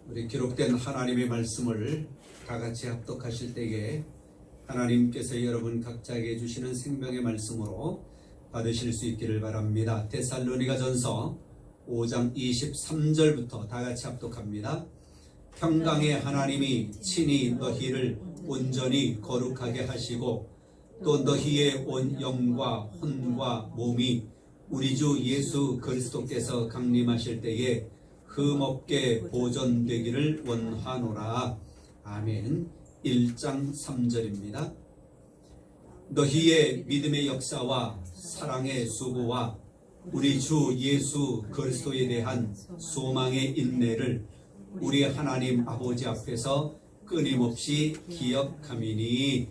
우리 기록된 하나님의 말씀을 다 같이 합독하실 때에 하나님께서 여러분 각자에게 주시는 생명의 말씀으로 받으실 수 있기를 바랍니다. 데살로니가전서 5장 23절부터 다 같이 합독합니다. 평강의 하나님이 친히 너희를 온전히 거룩하게 하시고 또 너희의 온 영과 혼과 몸이 우리 주 예수 그리스도께서 강림하실 때에 흠없게 보존되기를 원하노라. 아멘. 1장 3절입니다. 너희의 믿음의 역사와 사랑의 수고와 우리 주 예수 그리스도에 대한 소망의 인내를 우리 하나님 아버지 앞에서 끊임없이 기억함이니.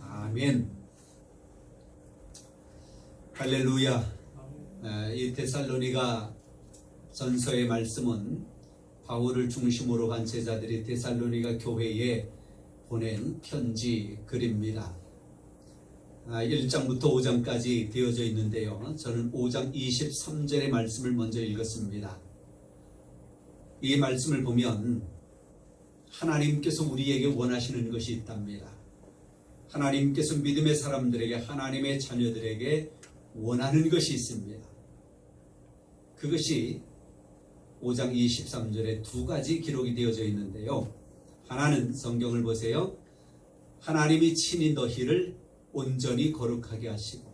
아멘. 할렐루야. 이 데살로니가 전서의 말씀은 바울을 중심으로 한 제자들이 데살로니가 교회에 보낸 편지 글입니다. 1장부터 5장까지 되어져 있는데요. 저는 5장 23절의 말씀을 먼저 읽었습니다. 이 말씀을 보면 하나님께서 우리에게 원하시는 것이 있답니다. 하나님께서 믿음의 사람들에게, 하나님의 자녀들에게 원하는 것이 있습니다. 그것이 5장 23절에 두 가지 기록이 되어져 있는데요. 하나는 성경을 보세요. 하나님이 친히 너희를 온전히 거룩하게 하시고,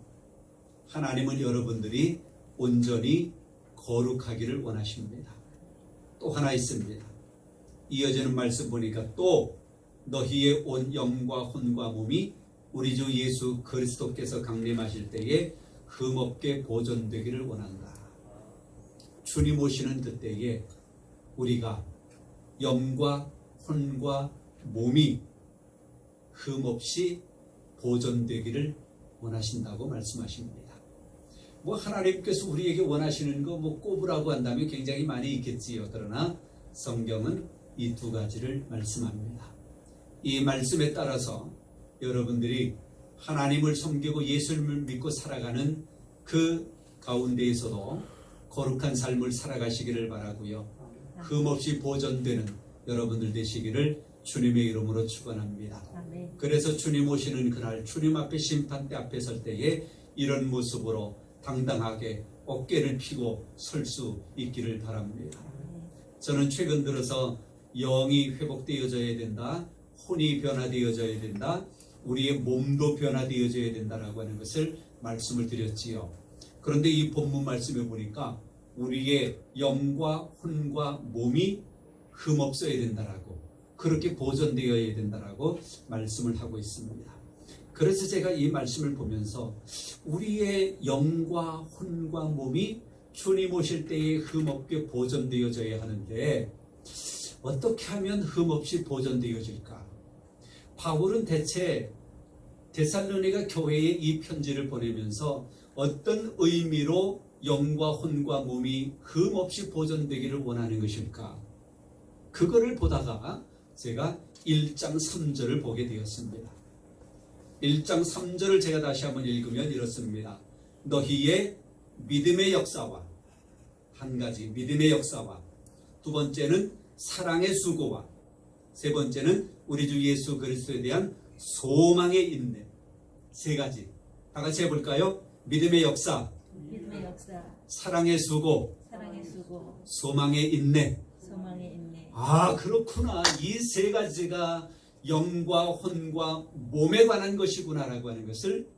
하나님은 여러분들이 온전히 거룩하기를 원하십니다. 또 하나 있습니다. 이어지는 말씀 보니까 또 너희의 온 영과 혼과 몸이 우리 주 예수 그리스도께서 강림하실 때에 흠없게 보존되기를 원한다. 주님 오시는 그때에 우리가 영과 혼과 몸이 흠없이 보존되기를 원하신다고 말씀하십니다. 하나님께서 우리에게 원하시는 거 꼽으라고 한다면 굉장히 많이 있겠지요. 그러나 성경은 이 두 가지를 말씀합니다. 이 말씀에 따라서 여러분들이 하나님을 섬기고 예수님을 믿고 살아가는 그 가운데에서도 거룩한 삶을 살아가시기를 바라고요. 흠없이 보존되는 여러분들 되시기를 주님의 이름으로 축원합니다. 그래서 주님 오시는 그날, 주님 앞에 심판대 앞에 설 때에 이런 모습으로 당당하게 어깨를 펴고 설 수 있기를 바랍니다. 저는 최근 들어서 영이 회복되어져야 된다, 혼이 변화되어져야 된다, 우리의 몸도 변화되어져야 된다라고 하는 것을 말씀을 드렸지요. 그런데 이 본문 말씀에 보니까 우리의 영과 혼과 몸이 흠없어야 된다라고, 그렇게 보존되어야 된다라고 말씀을 하고 있습니다. 그래서 제가 이 말씀을 보면서 우리의 영과 혼과 몸이 주님 오실 때에 흠없게 보존되어져야 하는데 어떻게 하면 흠없이 보존되어질까? 바울은 대체 데살로니가 교회에 이 편지를 보내면서 어떤 의미로 영과 혼과 몸이 흠없이 보존되기를 원하는 것일까? 그거를 보다가 제가 1장 3절을 보게 되었습니다. 1장 3절을 제가 다시 한번 읽으면 이렇습니다. 너희의 믿음의 역사와, 한 가지 믿음의 역사와, 두 번째는 사랑의 수고와, 세 번째는 우리 주 예수 그리스도에 대한 소망의 인내. 세 가지 다 같이 해볼까요? 믿음의 역사, 사랑의 수고, 소망의 인내. 아, 그렇구나. 이 세 가지가 영과 혼과 몸에 관한 것이구나라고 하는 것을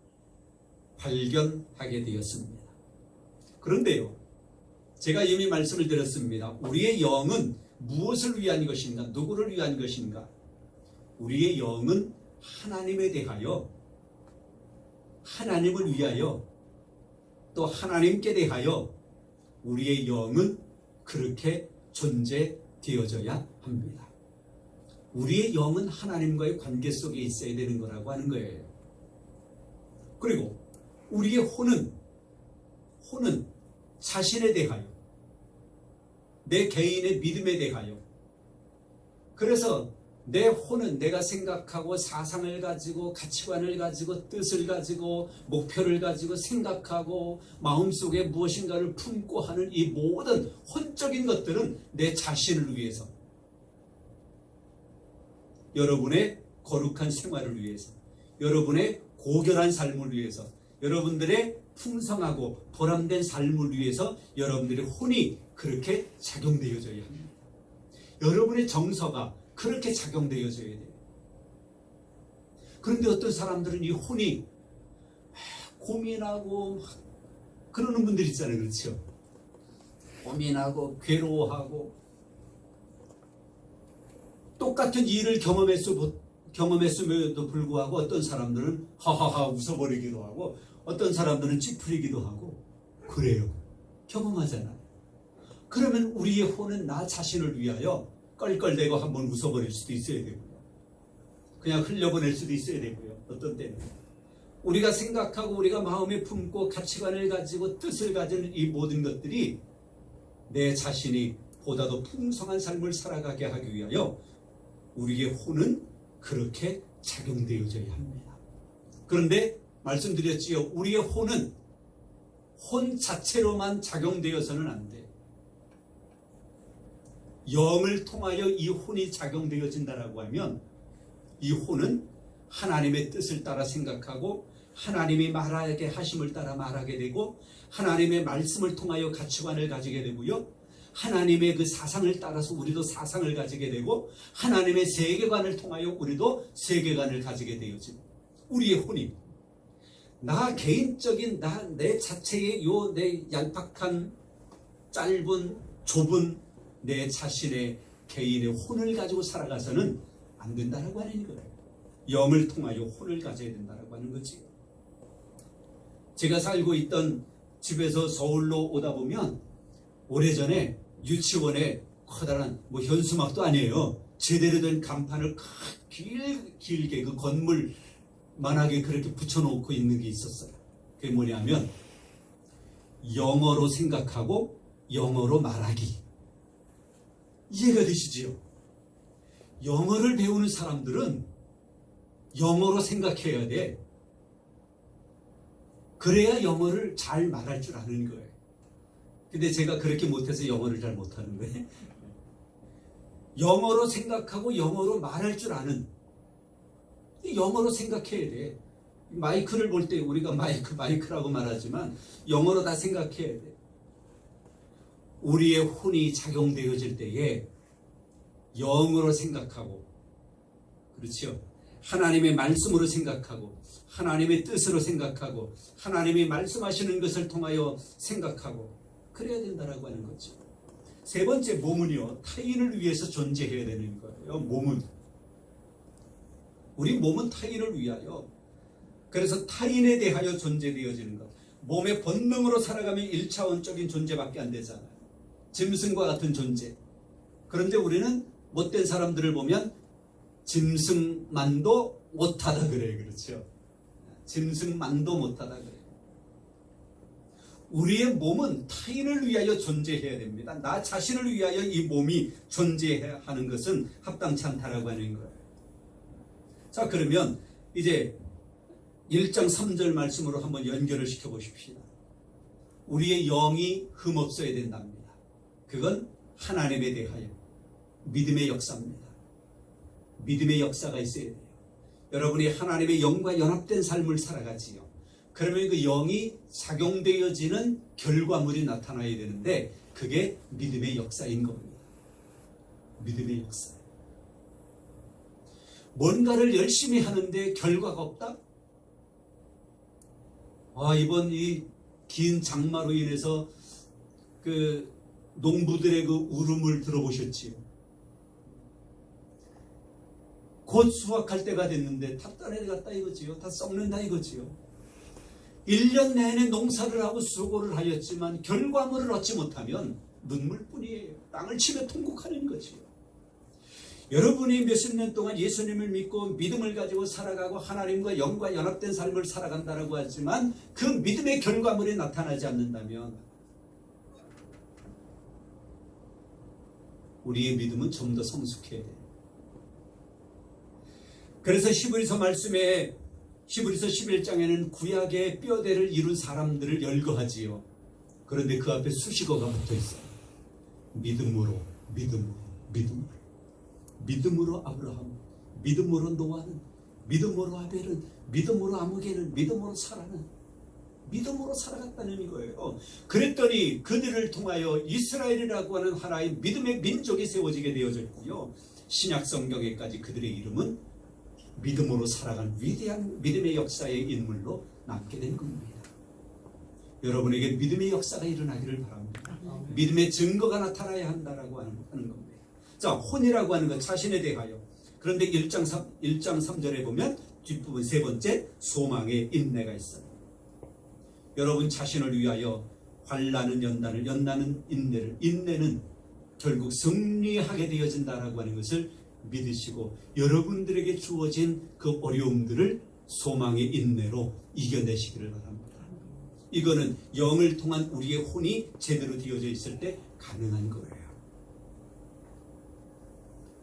발견하게 되었습니다. 그런데요, 제가 이미 말씀을 드렸습니다. 우리의 영은 무엇을 위한 것인가? 누구를 위한 것인가? 우리의 영은 하나님에 대하여, 하나님을 위하여, 또 하나님께 대하여 우리의 영은 그렇게 존재되어져야 합니다. 우리의 영은 하나님과의 관계 속에 있어야 되는 거라고 하는 거예요. 그리고 우리의 혼은 자신에 대하여, 내 개인의 믿음에 대하여, 그래서 내 혼은 내가 생각하고 사상을 가지고 가치관을 가지고 뜻을 가지고 목표를 가지고 생각하고 마음속에 무엇인가를 품고 하는 이 모든 혼적인 것들은 내 자신을 위해서, 여러분의 거룩한 생활을 위해서, 여러분의 고결한 삶을 위해서, 여러분들의 풍성하고 보람된 삶을 위해서 여러분들의 혼이 그렇게 작용되어져야 합니다. 여러분의 정서가 그렇게 작용되어져야 돼요. 그런데 어떤 사람들은 이 혼이 고민하고 막 그러는 분들 있잖아요. 그렇죠? 고민하고 괴로워하고 똑같은 일을 경험했음에도 불구하고 어떤 사람들은 하하하 웃어버리기도 하고 어떤 사람들은 찌푸리기도 하고 그래요. 경험하잖아요. 그러면 우리의 혼은 나 자신을 위하여 껄껄대고 한번 웃어버릴 수도 있어야 되고요. 그냥 흘려보낼 수도 있어야 되고요. 어떤 때는 우리가 생각하고 우리가 마음에 품고 가치관을 가지고 뜻을 가진 이 모든 것들이 내 자신이 보다 더 풍성한 삶을 살아가게 하기 위하여 우리의 혼은 그렇게 작용되어져야 합니다. 그런데 말씀드렸지요. 우리의 혼은 혼 자체로만 작용되어서는 안 돼. 영을 통하여 이 혼이 작용되어진다라고 하면 이 혼은 하나님의 뜻을 따라 생각하고 하나님이 말하게 하심을 따라 말하게 되고 하나님의 말씀을 통하여 가치관을 가지게 되고요. 하나님의 그 사상을 따라서 우리도 사상을 가지게 되고 하나님의 세계관을 통하여 우리도 세계관을 가지게 되어지고 우리의 혼이 나 개인적인 내 자체의 요 내 얄팍한 짧은 좁은 내 자신의 개인의 혼을 가지고 살아가서는 안 된다라고 하는 거예요. 영을 통하여 혼을 가져야 된다라고 하는 거지. 제가 살고 있던 집에서 서울로 오다 보면 오래전에 유치원에 커다란 현수막도 아니에요. 제대로 된 간판을 길게 그 건물만하게 그렇게 붙여놓고 있는 게 있었어요. 그게 뭐냐면 영어로 생각하고 영어로 말하기. 이해가 되시지요? 영어를 배우는 사람들은 영어로 생각해야 돼. 그래야 영어를 잘 말할 줄 아는 거예요. 근데 제가 그렇게 못해서 영어를 잘 못하는데 영어로 생각하고 영어로 말할 줄 아는 영어로 생각해야 돼. 마이크를 볼 때 우리가 마이크라고 말하지만 영어로 다 생각해야 돼. 우리의 혼이 작용되어질 때에 영으로 생각하고 그렇죠. 하나님의 말씀으로 생각하고 하나님의 뜻으로 생각하고 하나님이 말씀하시는 것을 통하여 생각하고 그래야 된다라고 하는 거죠. 세 번째 몸은요. 타인을 위해서 존재해야 되는 거예요. 몸은 우리 몸은 타인을 위하여 그래서 타인에 대하여 존재되어지는 것. 몸의 본능으로 살아가면 1차원적인 존재밖에 안 되잖아요. 짐승과 같은 존재. 그런데 우리는 못된 사람들을 보면 짐승만도 못하다 그래요. 그렇죠? 짐승만도 못하다 그래요. 우리의 몸은 타인을 위하여 존재해야 됩니다. 나 자신을 위하여 이 몸이 존재해야 하는 것은 합당치 않다라고 하는 거예요. 자, 그러면 이제 1장 3절 말씀으로 한번 연결을 시켜보십시다. 우리의 영이 흠없어야 된답니다. 그건 하나님에 대하여 믿음의 역사입니다. 믿음의 역사가 있어야 돼요. 여러분이 하나님의 영과 연합된 삶을 살아가지요. 그러면 그 영이 작용되어지는 결과물이 나타나야 되는데 그게 믿음의 역사인 겁니다. 믿음의 역사. 뭔가를 열심히 하는데 결과가 없다? 이번 이 긴 장마로 인해서 그 농부들의 그 울음을 들어보셨지요? 곧 수확할 때가 됐는데 다 떠내려갔다 이거지요. 다 썩는다 이거지요. 1년 내내 농사를 하고 수고를 하였지만 결과물을 얻지 못하면 눈물뿐이에요. 땅을 치며 통곡하는 거지요. 여러분이 몇십 년 동안 예수님을 믿고 믿음을 가지고 살아가고 하나님과 영과 연합된 삶을 살아간다고 하지만 그 믿음의 결과물이 나타나지 않는다면 우리의 믿음은 좀 더 성숙해야 돼요. 그래서 히브리서 말씀에 히브리서 11장에는 구약의 뼈대를 이룬 사람들을 열거하지요. 그런데 그 앞에 수식어가 붙어 있어요. 믿음으로 아브라함, 믿음으로 노아는, 믿음으로 아벨은, 믿음으로 아무개는, 믿음으로 사라는, 믿음으로 살아갔다는 거예요. 그랬더니 그들을 통하여 이스라엘이라고 하는 하나의 믿음의 민족이 세워지게 되어졌고요. 신약 성경에까지 그들의 이름은 믿음으로 살아간 위대한 믿음의 역사의 인물로 남게 된 겁니다. 여러분에게 믿음의 역사가 일어나기를 바랍니다. 믿음의 증거가 나타나야 한다라고 하는 겁니다. 자, 혼이라고 하는 것 자신에 대하여. 그런데 1장 3절에 보면 뒷부분 세 번째 소망의 인내가 있어요. 여러분 자신을 위하여 환난은 연단을, 연단은 인내를, 인내는 결국 승리하게 되어진다라고 하는 것을 믿으시고 여러분들에게 주어진 그 어려움들을 소망의 인내로 이겨내시기를 바랍니다. 이거는 영을 통한 우리의 혼이 제대로 되어져 있을 때 가능한 거예요.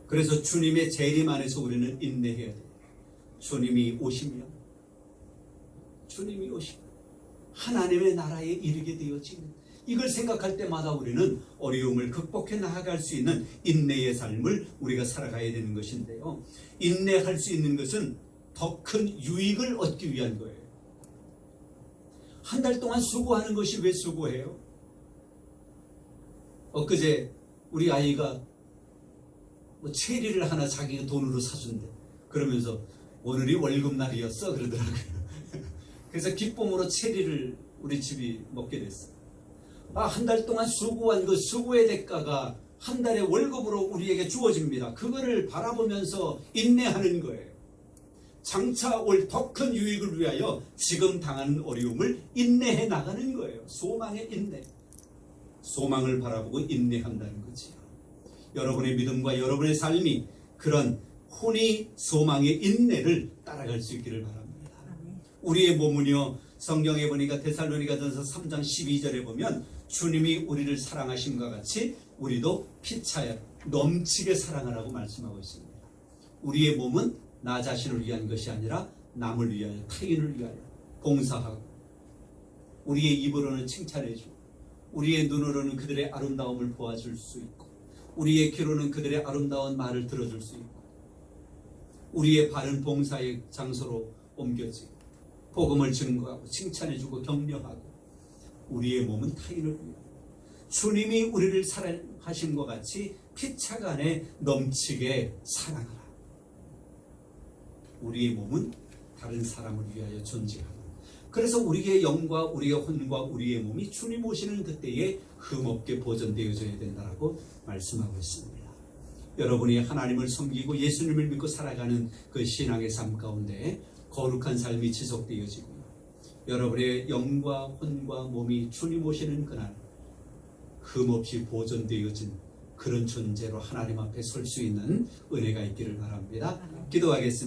그래서 주님의 재림 안에서 우리는 인내해야 돼요. 주님이 오시면 하나님의 나라에 이르게 되어지는, 이걸 생각할 때마다 우리는 어려움을 극복해 나아갈 수 있는 인내의 삶을 우리가 살아가야 되는 것인데요. 인내할 수 있는 것은 더 큰 유익을 얻기 위한 거예요. 한 달 동안 수고하는 것이 왜 수고해요? 엊그제 우리 아이가 체리를 하나 자기가 돈으로 사준대. 그러면서 오늘이 월급날이었어 그러더라고요. 그래서 기쁨으로 체리를 우리 집이 먹게 됐어요. 한 달 동안 수고한 그 수고의 대가가 한 달의 월급으로 우리에게 주어집니다. 그거를 바라보면서 인내하는 거예요. 장차 올 더 큰 유익을 위하여 지금 당하는 어려움을 인내해 나가는 거예요. 소망의 인내. 소망을 바라보고 인내한다는 거지요. 여러분의 믿음과 여러분의 삶이 그런 혼이 소망의 인내를 따라갈 수 있기를 바랍니다. 우리의 몸은요, 성경에 보니까 데살로니가전서 3장 12절에 보면 주님이 우리를 사랑하심과 같이 우리도 피차에 넘치게 사랑하라고 말씀하고 있습니다. 우리의 몸은 나 자신을 위한 것이 아니라 남을 위하여, 타인을 위하여 봉사하고, 우리의 입으로는 칭찬해주고, 우리의 눈으로는 그들의 아름다움을 보아줄 수 있고, 우리의 귀로는 그들의 아름다운 말을 들어줄 수 있고, 우리의 발은 봉사의 장소로 옮겨지고 복음을 증거하고 칭찬해주고 격려하고, 우리의 몸은 타인을 위하여 주님이 우리를 사랑하신 것 같이 피차가 안에 넘치게 사랑하라. 우리의 몸은 다른 사람을 위하여 존재하고, 그래서 우리의 영과 우리의 혼과 우리의 몸이 주님 오시는 그때에 흠없게 보존되어져야 된다고 말씀하고 있습니다. 여러분이 하나님을 섬기고 예수님을 믿고 살아가는 그 신앙의 삶 가운데 거룩한 삶이 지속되어지고요, 여러분의 영과 혼과 몸이 주님 오시는 그날 흠없이 보존되어진 그런 존재로 하나님 앞에 설 수 있는 은혜가 있기를 바랍니다. 기도하겠습니다.